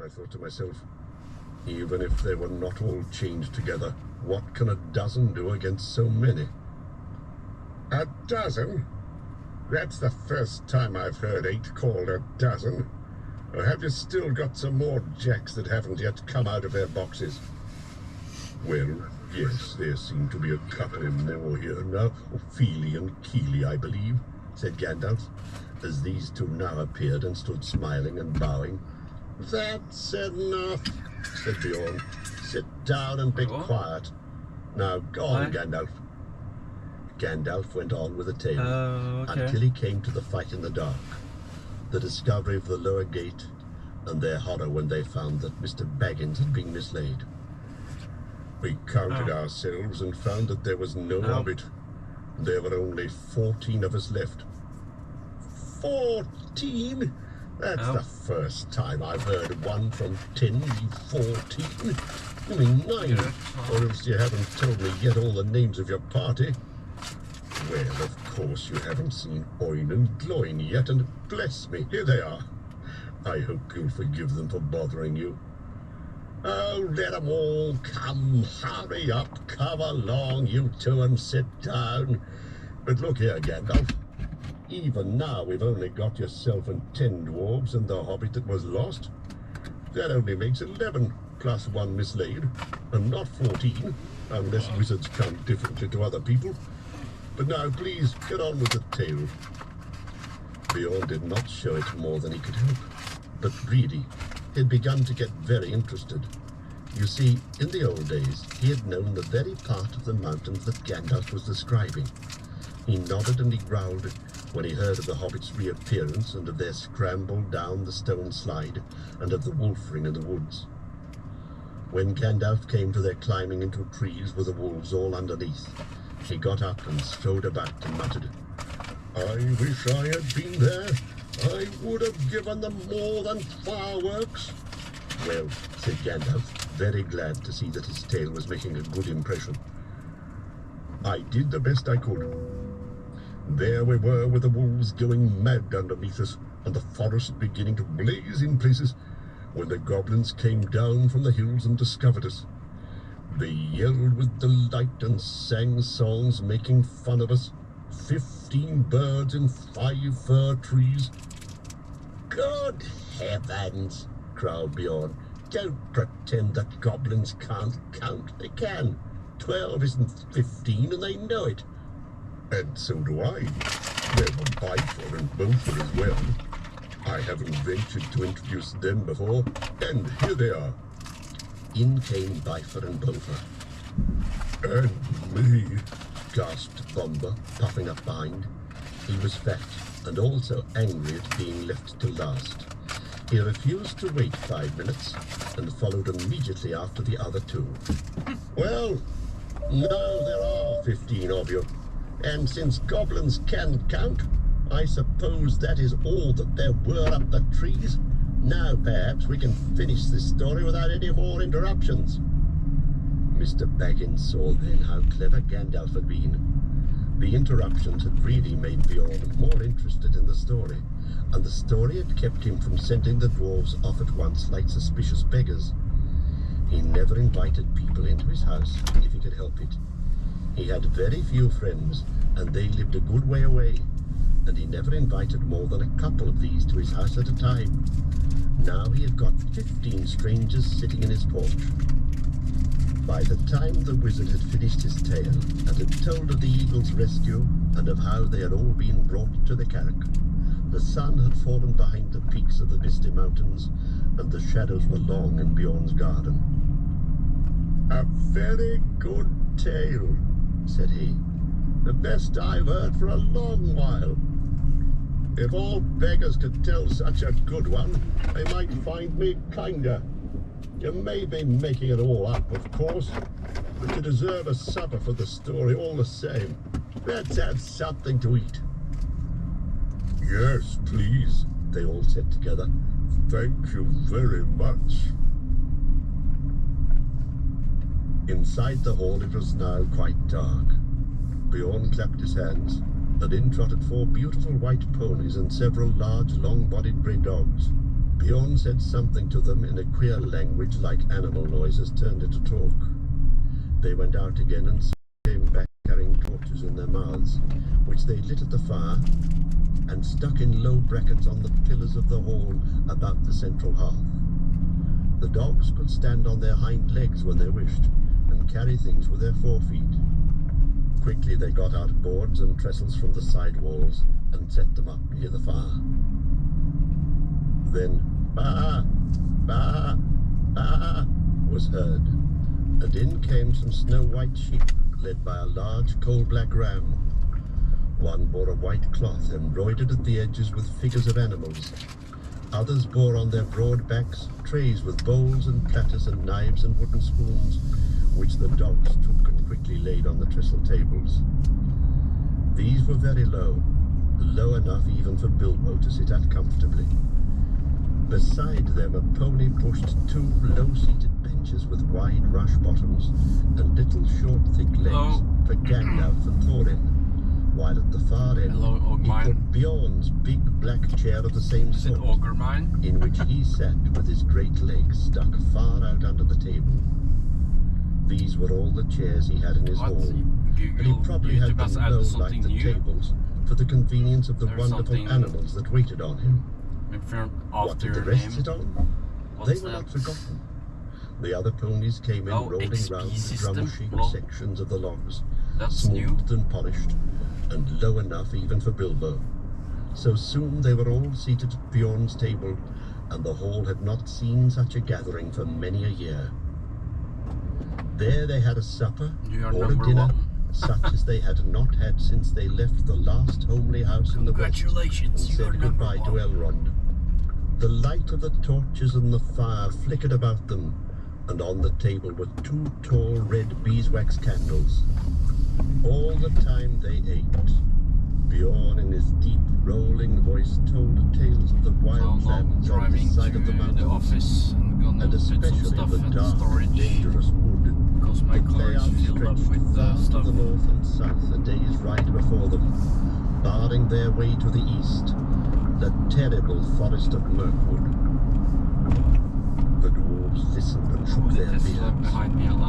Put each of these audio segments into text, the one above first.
I thought to myself. Even if they were not all chained together, what can a dozen do against so many? A dozen? That's the first time I've heard 8 called a dozen. Or have you still got some more jacks that haven't yet come out of their boxes? Well, yes, there seem to be a couple more here now. Feely and Keely, I believe, said Gandalf, as these two now appeared and stood smiling and bowing. That's enough, said Bjorn. Sit down and be quiet. Now go on, Gandalf. Gandalf went on with the tale until he came to the fight in the dark, the discovery of the lower gate, and their horror when they found that Mr. Baggins had been mislaid. We counted ourselves and found that there was no hobbit. There were only 14 of us left. 14? That's the first time I've heard one from 10 be 14. You mean 9, or else you haven't told me yet all the names of your party. Well, of course you haven't seen Oin and Gloin yet, and bless me, here they are. I hope you'll forgive them for bothering you. Oh, let them all come. Hurry up, come along, you two, and sit down. But look here, Gandalf. Even now we've only got yourself and 10 dwarves and the hobbit that was lost. That only makes 11, plus 1 mislaid, and not 14, unless wizards count differently to other people. But now, please, get on with the tale. Bjorn did not show it more than he could help, but really, he had begun to get very interested. You see, in the old days, he had known the very part of the mountains that Gandalf was describing. He nodded and he growled when he heard of the hobbits' reappearance and of their scramble down the stone slide and of the wolf ring in the woods. When Gandalf came to their climbing into trees with the wolves all underneath, he got up and strode about and muttered, I wish I had been there. I would have given them more than fireworks. Well, said Gandalf, very glad to see that his tale was making a good impression. I did the best I could. There we were with the wolves going mad underneath us and the forest beginning to blaze in places when the goblins came down from the hills and discovered us. They yelled with delight and sang songs making fun of us. 15 birds in 5 fir trees. Good heavens, growled Bjorn. Don't pretend that goblins can't count. They can. 12 isn't 15 and they know it. And so do I. There were Bifur and Bofur as well. I haven't ventured to introduce them before, and here they are. In came Bifur and Bofur. And me, gasped Bomber, puffing up behind. He was fat, and also angry at being left to last. He refused to wait 5 minutes, and followed immediately after the other 2. Well, now there are 15 of you, and since goblins can count, I suppose that is all that there were up the trees. Now perhaps we can finish this story without any more interruptions. Mr. Baggins saw then how clever Gandalf had been. The interruptions had really made Bjorn more interested in the story, and the story had kept him from sending the dwarves off at once like suspicious beggars. He never invited people into his house if he could help it. He had very few friends, and they lived a good way away, and he never invited more than a couple of these to his house at a time. Now he had got 15 strangers sitting in his porch. By the time the wizard had finished his tale and had told of the eagle's rescue and of how they had all been brought to the Carrack, the sun had fallen behind the peaks of the misty mountains, and the shadows were long in Bjorn's garden. A very good tale, said he. The best I've heard for a long while. If all beggars could tell such a good one, they might find me kinder. You may be making it all up, of course, but you deserve a supper for the story all the same. Let's have something to eat. Yes, please, they all said together. Thank you very much. Inside the hall it was now quite dark. Bjorn clapped his hands, and in trotted 4 beautiful white ponies and several large, long-bodied grey dogs. Bjorn said something to them in a queer language like animal noises turned into talk. They went out again and came back carrying torches in their mouths, which they lit at the fire and stuck in low brackets on the pillars of the hall about the central hearth. The dogs could stand on their hind legs when they wished and carry things with their forefeet. Quickly they got out boards and trestles from the side walls and set them up near the fire. Then "Baa! Baa! Baa!" was heard, and in came some snow-white sheep led by a large coal-black ram. One bore a white cloth embroidered at the edges with figures of animals. Others bore on their broad backs trays with bowls and platters and knives and wooden spoons, which the dogs took and quickly laid on the trestle tables. These were very low, low enough even for Bilbo to sit at comfortably. Beside them a pony pushed two low-seated benches with wide rush bottoms and little short thick legs for Gandalf and Thorin, while at the far end he put Bjorn's big black chair of the same sort, in which he sat with his great legs stuck far out under the table. These were all the chairs he had in his hall, and he probably had them low like the tables for the convenience of the wonderful animals that waited on him. What did the rest sit on? They were not forgotten. The other ponies came in rolling round the drum-shaped sections of the logs, smoothed and polished, and low enough even for Bilbo. So soon they were all seated at Bjorn's table, and the hall had not seen such a gathering for many a year. There they had a supper, or a dinner, such as they had not had since they left the last homely house in the west and said goodbye to Elrond. The light of the torches and the fire flickered about them, and on the table were two tall red beeswax candles. All the time they ate, Bjorn in his deep rolling voice told tales of the wild lands on the side of the mountains, and especially of the dark, dangerous wood that lay outstretched far to the north and south a day's ride before them, barring their way to the east, the terrible forest of Mirkwood. The dwarves listened and shook their beards,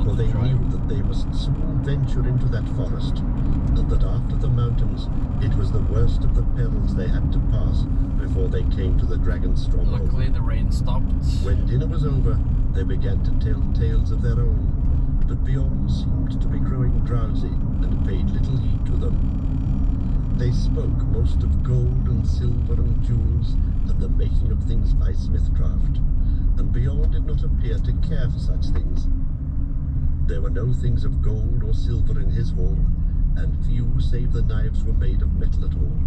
for they knew that they must soon venture into that forest, and that after the mountains it was the worst of the perils they had to pass before they came to the dragon's stronghold. Luckily the rain stopped. When dinner was over, they began to tell tales of their own, but Bjorn seemed to be growing drowsy and paid little heed to them. They spoke most of gold and silver and jewels and the making of things by smithcraft, and Bjorn did not appear to care for such things. There were no things of gold or silver in his hall, and few save the knives were made of metal at all.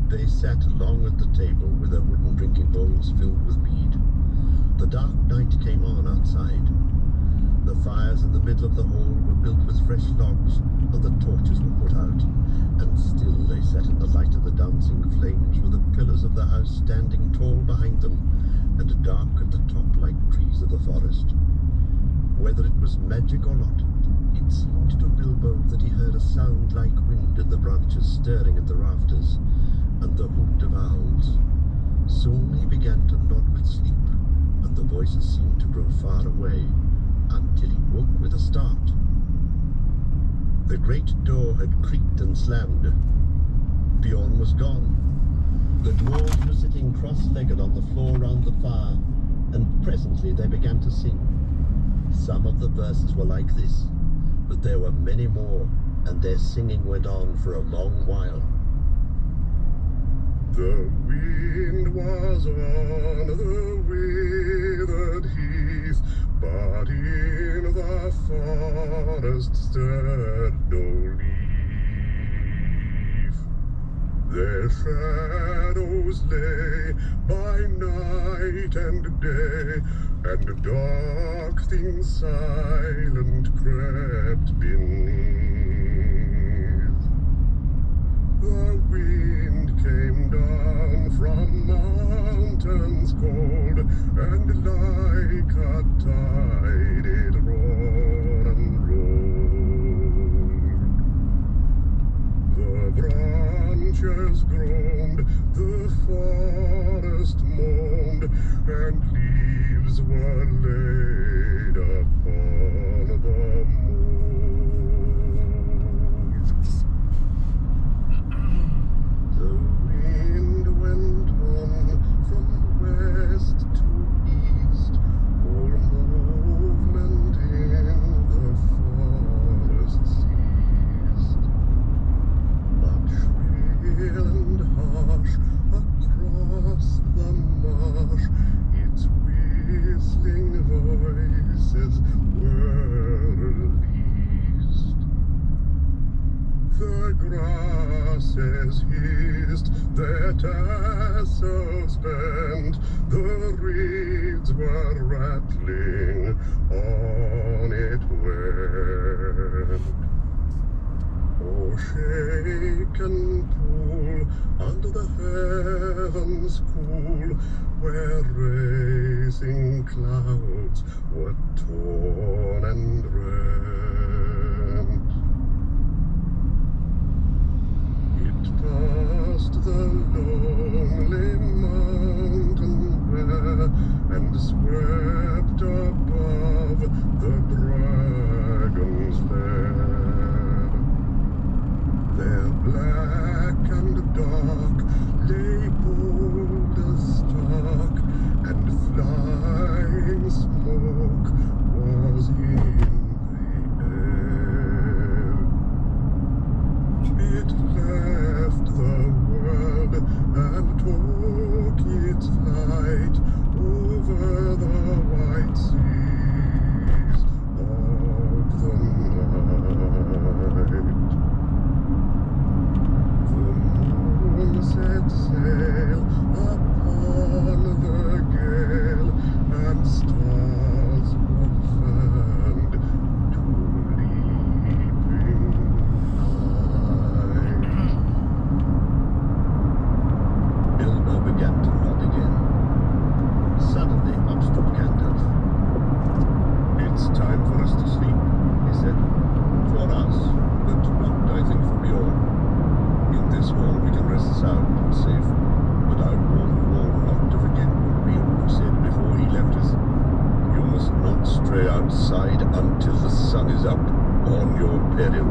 They sat long at the table with their wooden drinking bowls filled with mead. The dark night came on outside. The fires in the middle of the hall were built with fresh logs, and the torches were put out, and still they sat in the light of the dancing flames with the pillars of the house standing tall behind them, and dark at the top like trees of the forest. Whether it was magic or not, it seemed to Bilbo that he heard a sound like wind in the branches stirring at the rafters, and the hoot of owls. Soon he began to nod with sleep, and the voices seemed to grow far away, until he woke with a start. The great door had creaked and slammed. Bjorn was gone. The dwarves were sitting cross-legged on the floor round the fire, and presently they began to sing. Some of the verses were like this, but there were many more, and their singing went on for a long while. The wind was on the withered heath, but in the forest stirred no leaf. Their shadows lay by night and day, and dark things silent crept beneath. The wind came down from mountains cold, and like a tide it roared and rolled. The branches groaned, the forest moaned, and leaves were laid upon the mould. The wind went on from west to east, all movement in the forest ceased. But shrill and harsh across the marsh, its whistling voices were released. The grasses hissed, their tassels bent, the reeds were rattling, on it went. Oh, shake and pull under the heavens cool, where racing clouds were torn and rent. It passed the lonely mountain bare, and swept above the dragon's lair. There, black and dark, lay Boulder's Stark, and flying smoke was in the air. It left the world and took its flight over the white seas of the night. The moon set sail upon the gale, and stars were fanned to leaping high. Bilbo began to nod again. Suddenly up stood Gandalf. "It's time for us to sleep," he said. "For us, but not, I think, for Bjorn. In this hall we can rest sound and safe, but I warn you all not to forget what Beorn said before he left us. You must not stray outside until the sun is up, on your peril."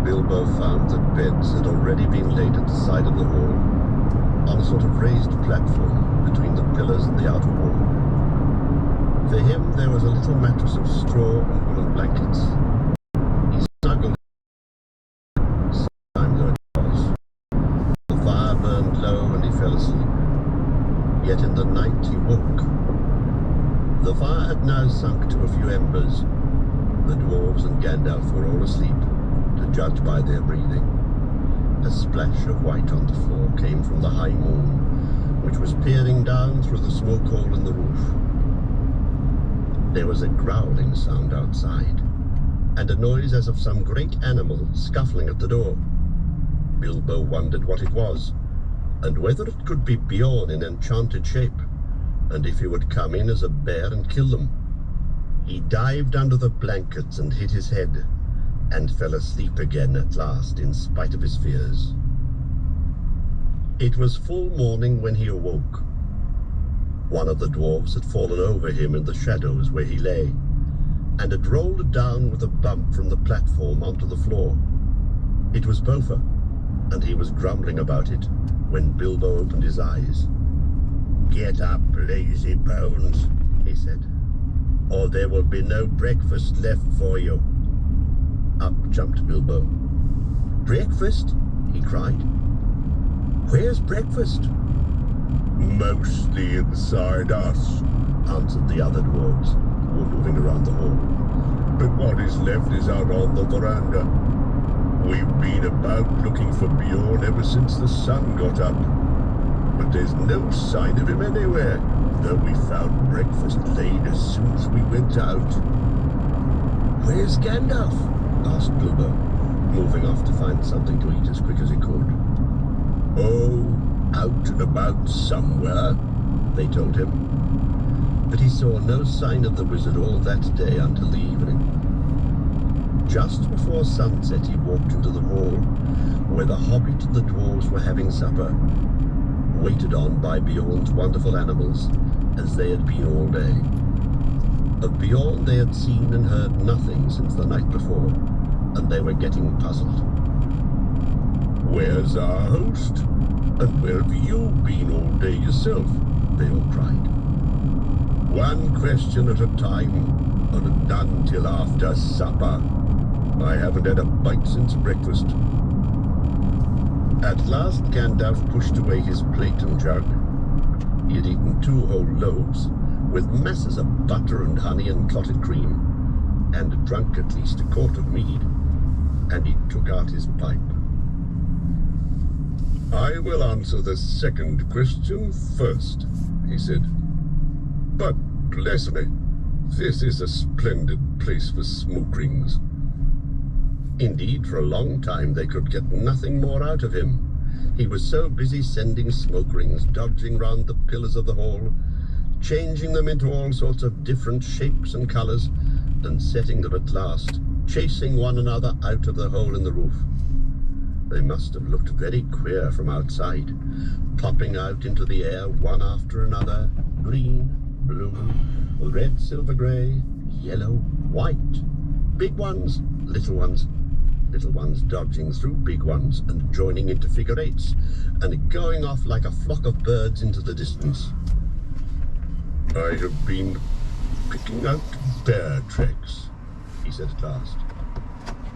Bilbo found that beds had already been laid at the side of the hall, on a sort of raised platform between the pillars and the outer wall. For him there was a little mattress of straw and woolen blankets. He snuggled time though it was. The fire burned low and he fell asleep. Yet in the night he woke. The fire had now sunk to a few embers. The dwarves and Gandalf were all asleep, to judge by their breathing. A splash of white on the floor came from the high moon, which was peering down through the smoke hole in the roof. There was a growling sound outside, and a noise as of some great animal scuffling at the door. Bilbo wondered what it was, and whether it could be Bjorn in enchanted shape, and if he would come in as a bear and kill them. He dived under the blankets and hid his head, and fell asleep again at last, in spite of his fears. It was full morning when he awoke. One of the dwarves had fallen over him in the shadows where he lay, and had rolled down with a bump from the platform onto the floor. It was Bofur, and he was grumbling about it when Bilbo opened his eyes. "Get up, lazy bones," he said, "or there will be no breakfast left for you." Up jumped Bilbo. "Breakfast?" he cried. "Where's breakfast?" "Mostly inside us," answered the other dwarves, who were moving around the hall. "But what is left is out on the veranda. We've been about looking for Bjorn ever since the sun got up, but there's no sign of him anywhere, though we found breakfast laid as soon as we went out." "Where's Gandalf?" asked Bilbo, moving off to find something to eat as quick as he could. "Oh, out and about somewhere," they told him. But he saw no sign of the wizard all that day until the evening. just before sunset he walked into the hall where the hobbit and the dwarves were having supper, waited on by Bjorn's wonderful animals as they had been all day. Of Bjorn they had seen and heard nothing since the night before, and they were getting puzzled. "Where's our host? And where have you been all day yourself?" they all cried. "One question at a time, and none till after supper. I haven't had a bite since breakfast." At last Gandalf pushed away his plate and jug. He had eaten 2 whole loaves, with masses of butter and honey and clotted cream, and drunk at least a quart of mead, and he took out his pipe. "I will answer the second question first," he said. "But bless me, this is a splendid place for smoke rings." Indeed, for a long time they could get nothing more out of him. He was so busy sending smoke rings dodging round the pillars of the hall, changing them into all sorts of different shapes and colours, and setting them at last, chasing one another out of the hole in the roof. They must have looked very queer from outside, popping out into the air one after another, green, blue, red, silver, grey, yellow, white, big ones, little ones dodging through big ones and joining into figure eights, and going off like a flock of birds into the distance. "I have been picking out bear tracks," he said at last.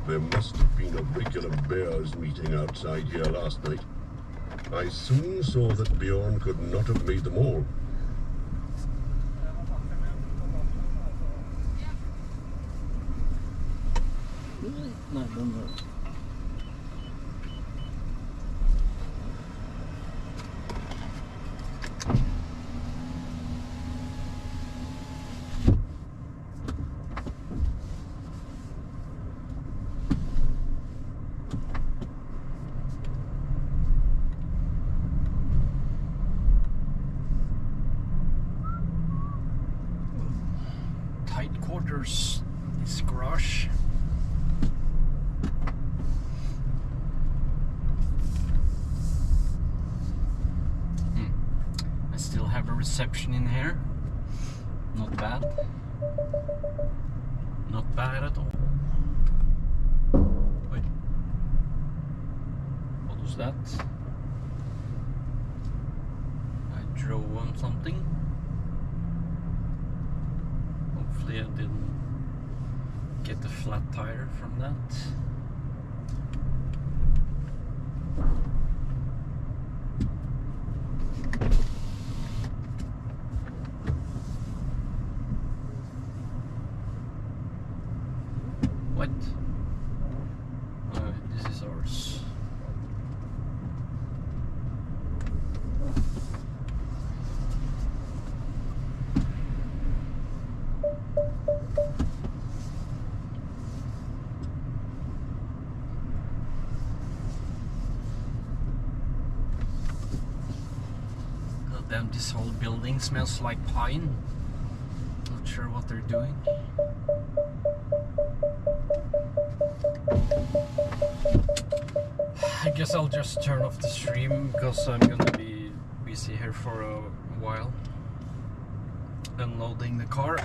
"There must have been a regular bears meeting outside here last night. I soon saw that Bjorn could not have made them all." No, don't go. Tight quarters, this garage. I still have a reception in here. Not bad. Not bad at all. Wait. What was that? I drove on something. Hopefully I didn't get a flat tire from that. What? Oh, this is ours. Goddamn, this whole building smells like pine. Not sure what they're doing. I guess I'll just turn off the stream because I'm gonna be busy here for a while unloading the car.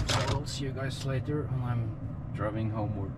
So I'll see you guys later when I'm driving homewards.